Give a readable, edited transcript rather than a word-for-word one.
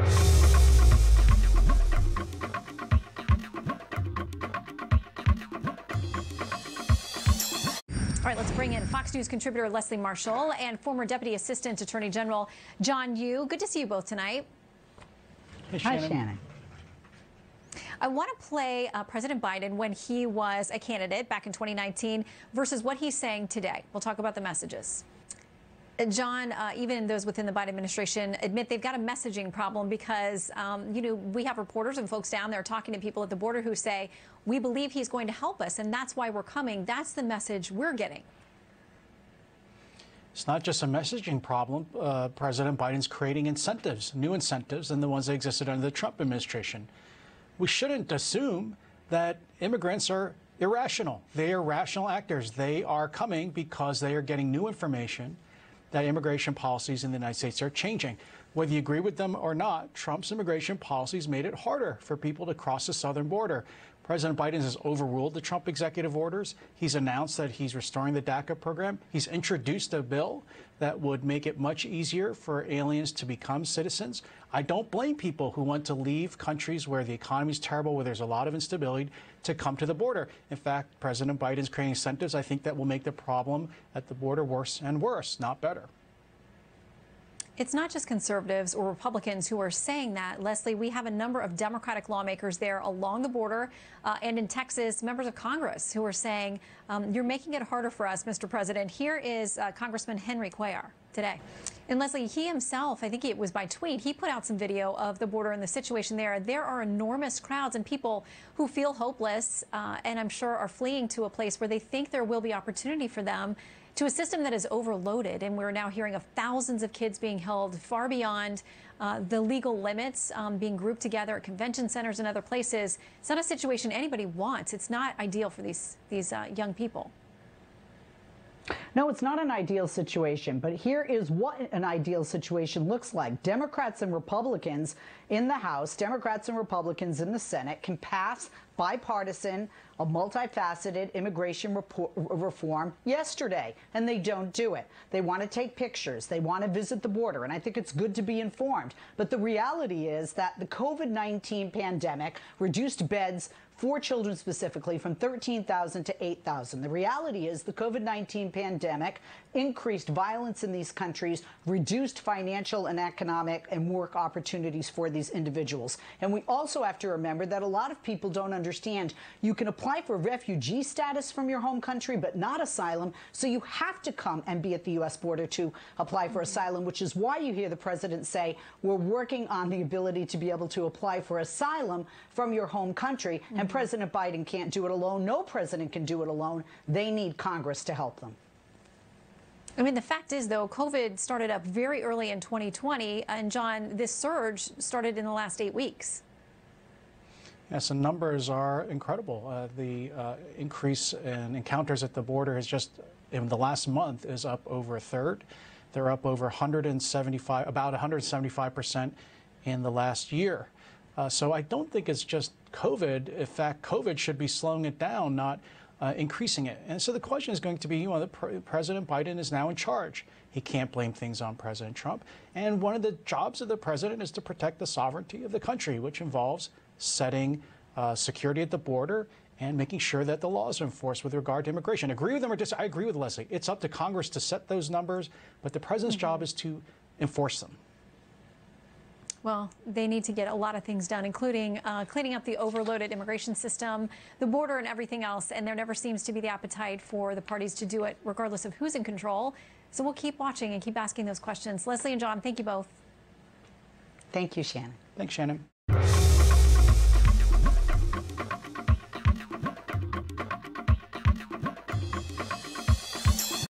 All right, let's bring in Fox News contributor Leslie Marshall and former Deputy Assistant Attorney General John Yoo. Good to see you both tonight. Hey, Shannon. Hi, Shannon. I want to play President Biden when he was a candidate back in 2019 versus what he's saying today. We'll talk about the messages. John, even those within the Biden administration admit they've got a messaging problem because, we have reporters and folks down there talking to people at the border who say, we believe he's going to help us, and that's why we're coming. That's the message we're getting. It's not just a messaging problem. President Biden's creating incentives, new incentives than the ones that existed under the Trump administration. We shouldn't assume that immigrants are irrational. They are rational actors. They are coming because they are getting new information that immigration policies in the United States are changing. Whether you agree with them or not, Trump's immigration policies made it harder for people to cross the southern border. President Biden has overruled the Trump executive orders. He's announced that he's restoring the DACA program. He's introduced a bill that would make it much easier for aliens to become citizens. I don't blame people who want to leave countries where the economy is terrible, where there's a lot of instability, to come to the border. In fact, President Biden's creating incentives, I think, that will make the problem at the border worse and worse, not better. It's not just conservatives or Republicans who are saying that. Leslie, we have a number of Democratic lawmakers there along the border and in Texas, members of Congress who are saying, you're making it harder for us, Mr. President. Here is Congressman Henry Cuellar today. And Leslie, he himself, I think it was by tweet, he put out some video of the border and the situation there. There are enormous crowds and people who feel hopeless and I'm sure are fleeing to a place where they think there will be opportunity for them, to a system that is overloaded. And we're now hearing of thousands of kids being held far beyond the legal limits, being grouped together at convention centers and other places. It's not a situation anybody wants. It's not ideal for these young people. No, it's not an ideal situation, but here is what an ideal situation looks like. Democrats and Republicans in the House, Democrats and Republicans in the Senate can pass bipartisan, a multifaceted immigration reform yesterday, and they don't do it. They want to take pictures. They want to visit the border, and I think it's good to be informed. But the reality is that the COVID-19 pandemic reduced beds for children specifically from 13,000 to 8,000. The reality is the COVID-19 pandemic increased violence in these countries, reduced financial and economic and work opportunities for these individuals. And we also have to remember that a lot of people don't understand you can apply for refugee status from your home country, but not asylum. So you have to come and be at the U.S. border to apply for asylum, which is why you hear the president say we're working on the ability to be able to apply for asylum from your home country. And President Biden can't do it alone. No president can do it alone. They need Congress to help them. I mean, the fact is, though, COVID started up very early in 2020. And, John, this surge started in the last 8 weeks. Yes, the numbers are incredible. The increase in encounters at the border is just, in the last month, is up over a third. They're up over about 175% in the last year. So I don't think it's just COVID. In fact, COVID should be slowing it down, not increasing it. And so the question is going to be, President Biden is now in charge. He can't blame things on President Trump. And one of the jobs of the president is to protect the sovereignty of the country, which involves setting security at the border and making sure that the laws are enforced with regard to immigration. Agree with them or disagree? I agree with Leslie. It's up to Congress to set those numbers, but the president's job is to enforce them. Well, they need to get a lot of things done, including cleaning up the overloaded immigration system, the border, and everything else. And there never seems to be the appetite for the parties to do it, regardless of who's in control. So we'll keep watching and keep asking those questions. Leslie and John, thank you both. Thank you, Shannon. Thanks, Shannon.